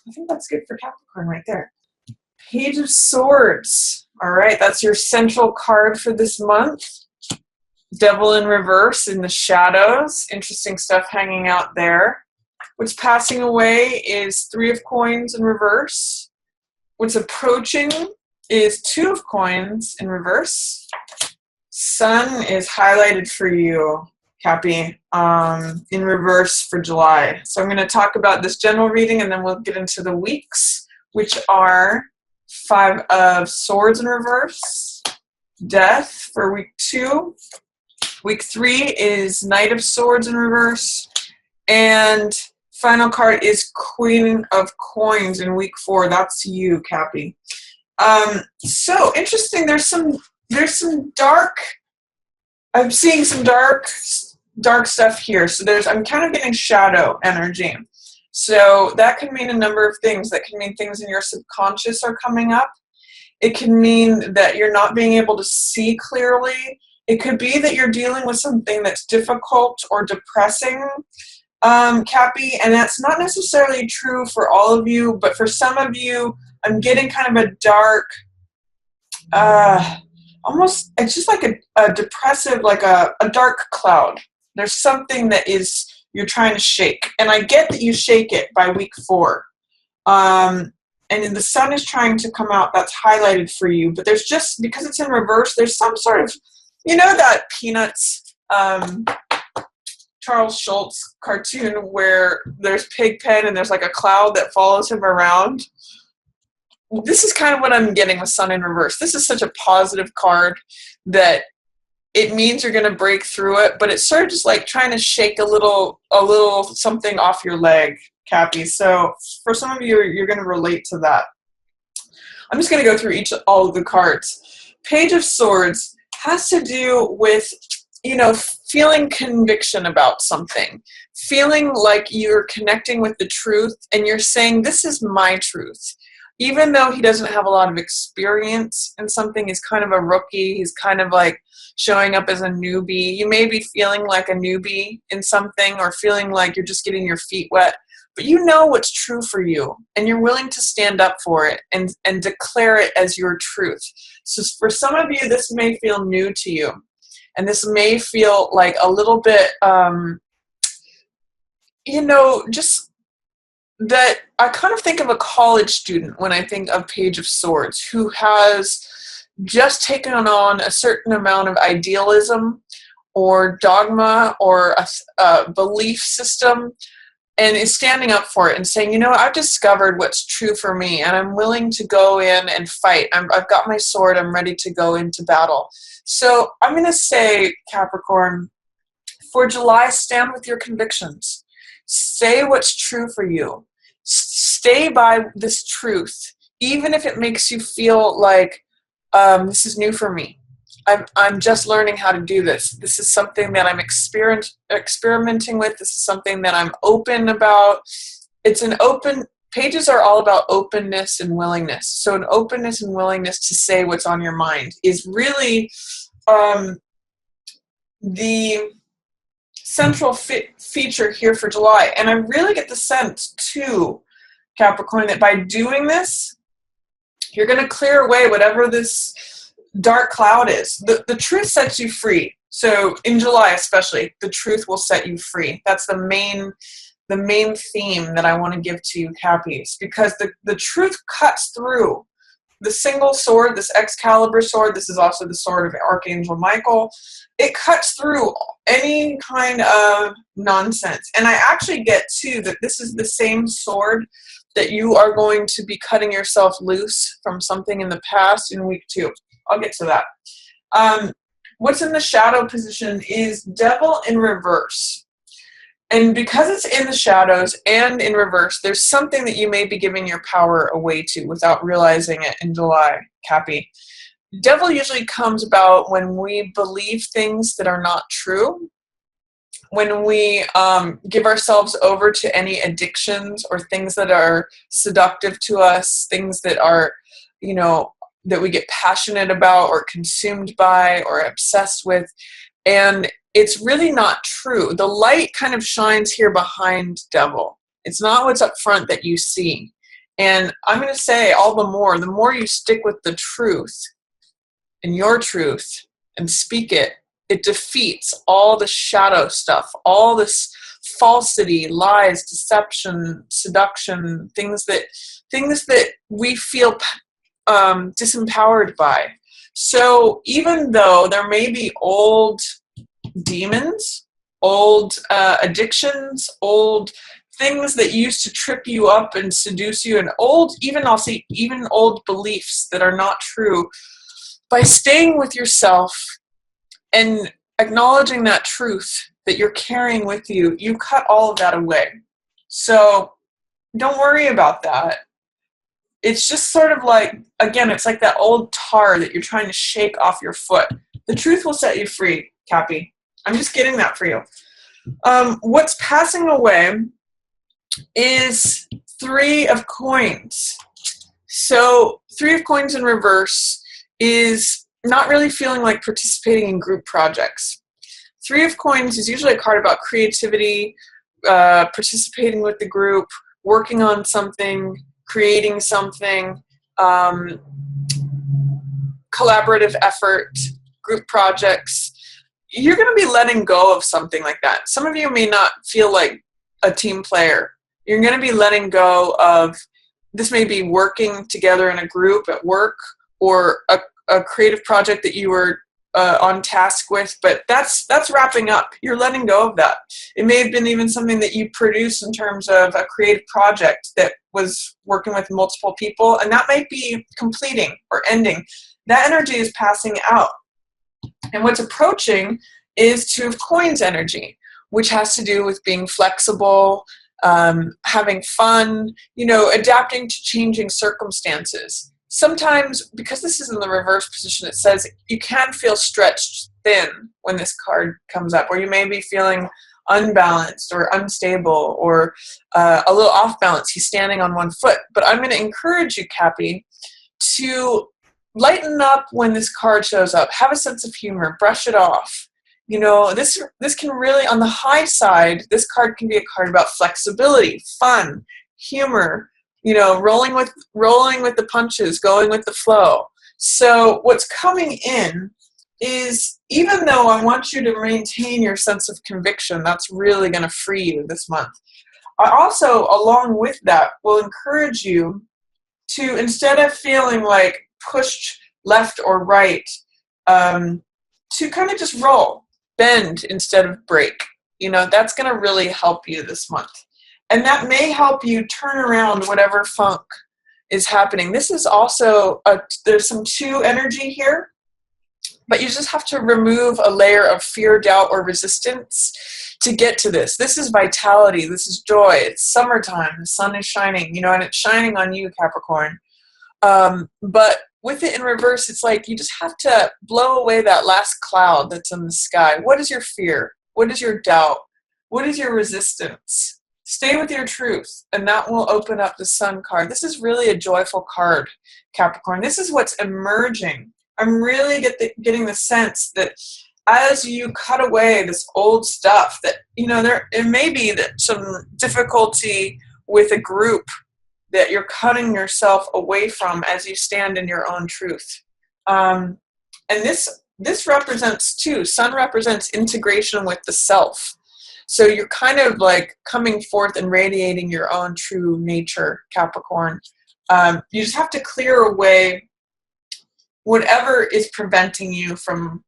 I think that's good for Capricorn right there. Page of Swords. All right, that's your central card for this month. Devil in reverse in the shadows. Interesting stuff hanging out there. What's passing away is Three of Coins in reverse. What's approaching is Two of Coins in reverse. Sun is highlighted for you, Cappy, in reverse for July. So I'm going to talk about this general reading and then we'll get into the weeks, which are Five of Swords in reverse, Death for week 2. Week 3 is Knight of Swords in reverse, and final card is Queen of Coins in week 4. That's you, Cappy. So interesting. There's some dark. I'm seeing some dark stuff here. So I'm kind of getting shadow energy. So that can mean a number of things. That can mean things in your subconscious are coming up. It can mean that you're not being able to see clearly. It could be that you're dealing with something that's difficult or depressing, Cappy, and that's not necessarily true for all of you, but for some of you, I'm getting kind of a dark, almost, it's just like a depressive, like a dark cloud. There's something that you're trying to shake, and I get that you shake it by week 4. And the sun is trying to come out, that's highlighted for you, but there's just, because it's in reverse, there's some sort of, you know that Peanuts, Charles Schultz cartoon where there's Pigpen and there's like a cloud that follows him around? This is kind of what I'm getting with Sun in reverse. This is such a positive card that it means you're going to break through it, but it's sort of just like trying to shake a little something off your leg, Cappy. So for some of you, you're going to relate to that. I'm just going to go through all of the cards. Page of Swords has to do with, feeling conviction about something, feeling like you're connecting with the truth and you're saying, this is my truth. Even though he doesn't have a lot of experience in something, he's kind of a rookie, he's kind of like showing up as a newbie. You may be feeling like a newbie in something or feeling like you're just getting your feet wet, but you know what's true for you and you're willing to stand up for it and declare it as your truth. So for some of you, this may feel new to you, and this may feel like a little bit, just that I kind of think of a college student when I think of Page of Swords who has just taken on a certain amount of idealism or dogma or a belief system and is standing up for it and saying, I've discovered what's true for me and I'm willing to go in and fight. I've got my sword. I'm ready to go into battle. So I'm going to say, Capricorn, for July, stand with your convictions. Say what's true for you. Stay by this truth, even if it makes you feel like this is new for me. I'm just learning how to do this. This is something that I'm experimenting with. This is something that I'm open about. Pages are all about openness and willingness. So an openness and willingness to say what's on your mind is really the central feature here for July. And I really get the sense, too, Capricorn, that by doing this, you're going to clear away whatever this dark cloud is. The truth sets you free. So in July especially, the truth will set you free. That's the main theme that I want to give to you, Cappies, because the truth cuts through. The single sword, this Excalibur sword, this is also the sword of Archangel Michael, it cuts through any kind of nonsense. And I actually get, too, that this is the same sword that you are going to be cutting yourself loose from something in the past in week 2. I'll get to that. What's in the shadow position is Devil in reverse. And because it's in the shadows and in reverse, there's something that you may be giving your power away to without realizing it in July, Cappy. Devil usually comes about when we believe things that are not true, when we give ourselves over to any addictions or things that are seductive to us, things that are, that we get passionate about or consumed by or obsessed with. And it's really not true. The light kind of shines here behind Devil. It's not what's up front that you see. And I'm going to say all the more you stick with the truth and your truth and speak it, it defeats all the shadow stuff, all this falsity, lies, deception, seduction, things that we feel disempowered by. So even though there may be old demons, old addictions, old things that used to trip you up and seduce you, and even old beliefs that are not true, by staying with yourself and acknowledging that truth that you're carrying with you, you cut all of that away. So don't worry about that. It's just sort of like, again, it's like that old tar that you're trying to shake off your foot. The truth will set you free, Cappy. I'm just getting that for you. What's passing away is 3 of coins. So 3 of coins in reverse is not really feeling like participating in group projects. 3 of coins is usually a card about creativity, participating with the group, working on something, creating something, collaborative effort, group projects. You're going to be letting go of something like that. Some of you may not feel like a team player. You're going to be letting go of, this may be working together in a group at work, or a creative project that you were on task with, but that's wrapping up. You're letting go of that. It may have been even something that you produced in terms of a creative project that was working with multiple people, and that might be completing or ending. That energy is passing out. And what's approaching is 2 of coins energy, which has to do with being flexible, having fun, adapting to changing circumstances. Sometimes, because this is in the reverse position, it says you can feel stretched thin when this card comes up, or you may be feeling unbalanced or unstable or a little off balance. He's standing on one foot. But I'm going to encourage you, Cappy, to lighten up when this card shows up. Have a sense of humor. Brush it off. This can really, on the high side, this card can be a card about flexibility, fun, humor, rolling with the punches, going with the flow. So what's coming in is, even though I want you to maintain your sense of conviction, that's really going to free you this month. I also, along with that, will encourage you to, instead of feeling like pushed left or right, to kind of just roll, bend instead of break. That's going to really help you this month. And that may help you turn around whatever funk is happening. This is also, there's some 2 energy here, but you just have to remove a layer of fear, doubt, or resistance to get to this. This is vitality. This is joy. It's summertime. The sun is shining, and it's shining on you, Capricorn. But with it in reverse, it's like you just have to blow away that last cloud that's in the sky. What is your fear? What is your doubt? What is your resistance? Stay with your truth, and that will open up the Sun card. This is really a joyful card, Capricorn. This is what's emerging. I'm really getting the sense that as you cut away this old stuff, that, it may be that some difficulty with a group that you're cutting yourself away from as you stand in your own truth. And this represents, too, Sun represents integration with the self. So you're kind of like coming forth and radiating your own true nature, Capricorn. You just have to clear away whatever is preventing you from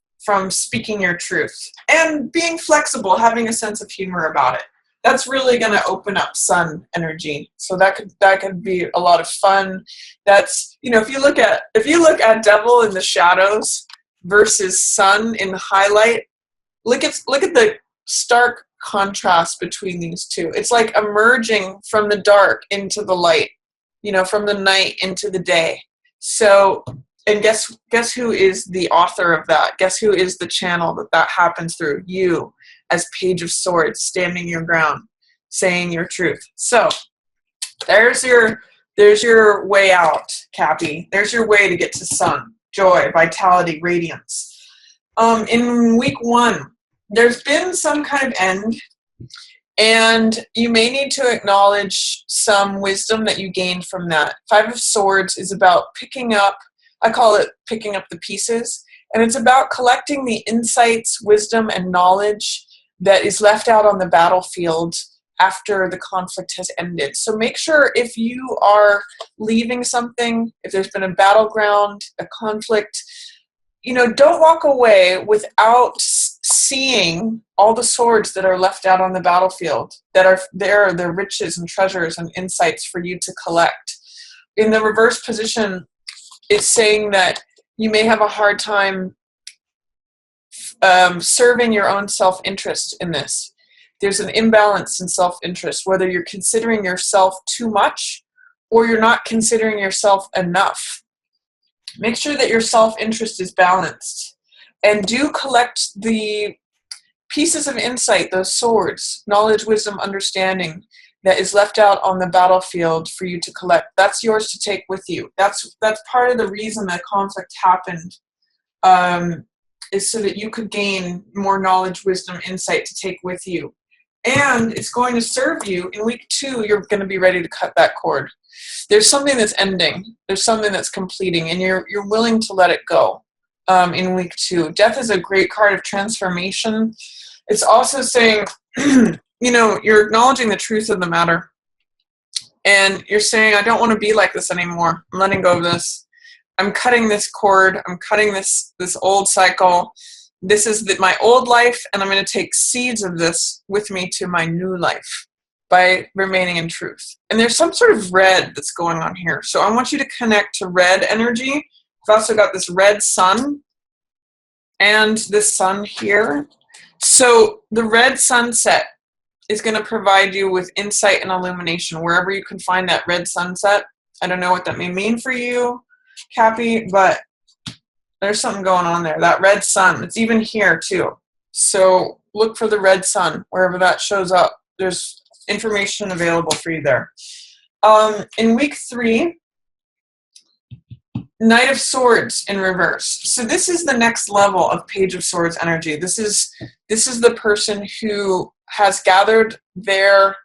speaking your truth. And being flexible, having a sense of humor about it. That's really going to open up Sun energy. So that could be a lot of fun. That's, if you look at Devil in the shadows versus Sun in the highlight, look at the stark contrast between these 2. It's like emerging from the dark into the light, from the night into the day. So, and guess who is the author of that? Guess who is the channel that happens through? You, as Page of Swords, standing your ground, saying your truth. So there's your way out, Cappy. There's your way to get to Sun, joy, vitality, radiance. In week 1, there's been some kind of end, And you may need to acknowledge some wisdom that you gained from that. Five of Swords is about picking up, I call it picking up the pieces, and it's about collecting the insights, wisdom, and knowledge that is left out on the battlefield after the conflict has ended. So make sure if you are leaving something, if there's been a battleground, a conflict, don't walk away without seeing all the swords that are left out on the battlefield, that are there, the riches and treasures and insights for you to collect. In the reverse position, it's saying that you may have a hard time serving your own self-interest in this. There's an imbalance in self-interest, whether you're considering yourself too much or you're not considering yourself enough. Make sure that your self-interest is balanced, and do collect the pieces of insight, those swords, knowledge, wisdom, understanding that is left out on the battlefield for you to collect. That's yours to take with you. That's part of the reason that conflict happened, is so that you could gain more knowledge, wisdom, insight to take with you. And it's going to serve you. In week 2, you're going to be ready to cut that cord. There's something that's ending. There's something that's completing, and you're willing to let it go in week 2. Death is a great card of transformation. It's also saying, you're acknowledging the truth of the matter. And you're saying, I don't want to be like this anymore. I'm letting go of this. I'm cutting this cord. I'm cutting this old cycle. This is my old life, and I'm going to take seeds of this with me to my new life by remaining in truth. And there's some sort of red that's going on here. So I want you to connect to red energy. I've also got this red sun and this sun here. So the red sunset is going to provide you with insight and illumination wherever you can find that red sunset. I don't know what that may mean for you, Cappy, but there's something going on there. That red sun, it's even here too. So look for the red sun wherever that shows up. There's information available for you there. In week 3, Knight of Swords in reverse. So this is the next level of Page of Swords energy. This is the person who has gathered their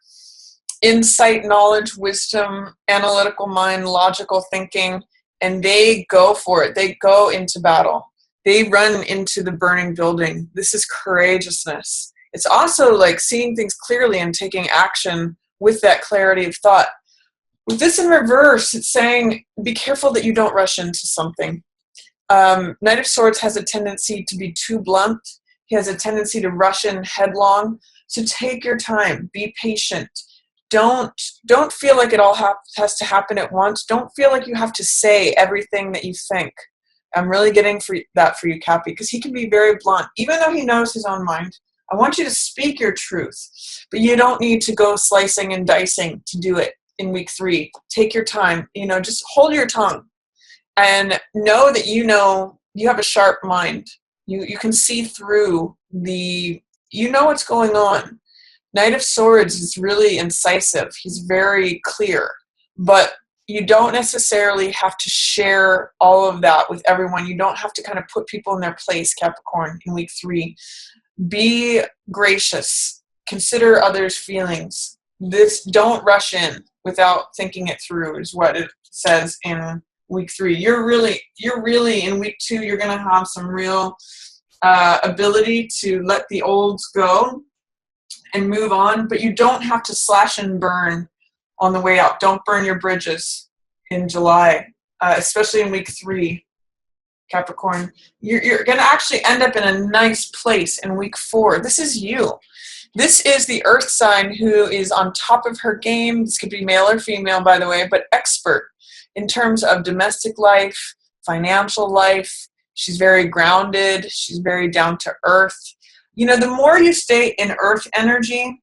insight, knowledge, wisdom, analytical mind, logical thinking, and they go for it. They go into battle. They run into the burning building. This is courageousness. It's also like seeing things clearly and taking action with that clarity of thought. With this in reverse, it's saying, be careful that you don't rush into something. Knight of Swords has a tendency to be too blunt. He has a tendency to rush in headlong. So take your time. Be patient. Don't feel like it all has to happen at once. Don't feel like you have to say everything that you think. I'm really getting that for you, Cappy, because he can be very blunt, even though he knows his own mind. I want you to speak your truth, but you don't need to go slicing and dicing to do it in week 3. Take your time. Just hold your tongue and know that you have a sharp mind. You can see through what's going on. Knight of Swords is really incisive. He's very clear, but you don't necessarily have to share all of that with everyone. You don't have to kind of put people in their place, Capricorn, in week 3. Be gracious. Consider others' feelings. Don't rush in without thinking it through is what it says in week 3. You're really in week 2, you're going to have some real ability to let the olds go and move on, but you don't have to slash and burn on the way out. Don't burn your bridges in July, especially in week 3, Capricorn. You're going to actually end up in a nice place in week 4. This is you. This is the earth sign who is on top of her game. This could be male or female, by the way, but expert in terms of domestic life, financial life. She's very grounded. She's very down to earth. The more you stay in earth energy,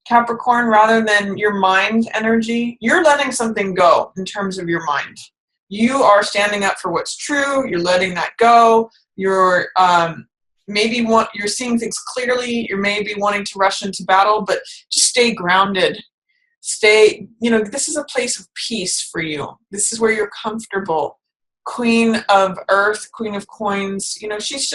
Capricorn, rather than your mind energy, you're letting something go in terms of your mind. You are standing up for what's true. You're letting that go. You're you're seeing things clearly. You're maybe wanting to rush into battle, but just stay grounded. This is a place of peace for you. This is where you're comfortable. Queen of Earth, Queen of Coins. You know, she's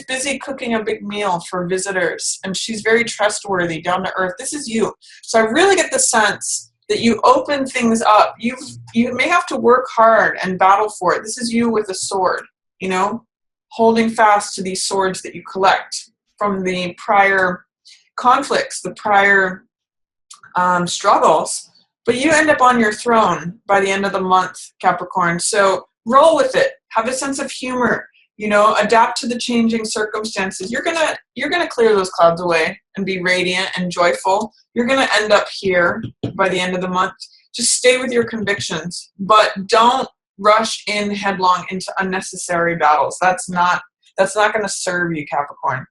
busy cooking a big meal for visitors, and she's very trustworthy, down to earth. This is you. So I really get the sense that you open things up. You may have to work hard and battle for it. This is you with a sword, you know, holding fast to these swords that you collect from the prior conflicts, the prior struggles. But you end up on your throne by the end of the month, Capricorn. So roll with it. Have a sense of humor. You know, adapt to the changing circumstances. You're gonna clear those clouds away and be radiant and joyful. You're gonna end up here by the end of the month. Just stay with your convictions, but don't rush in headlong into unnecessary battles. That's not gonna serve you, Capricorn.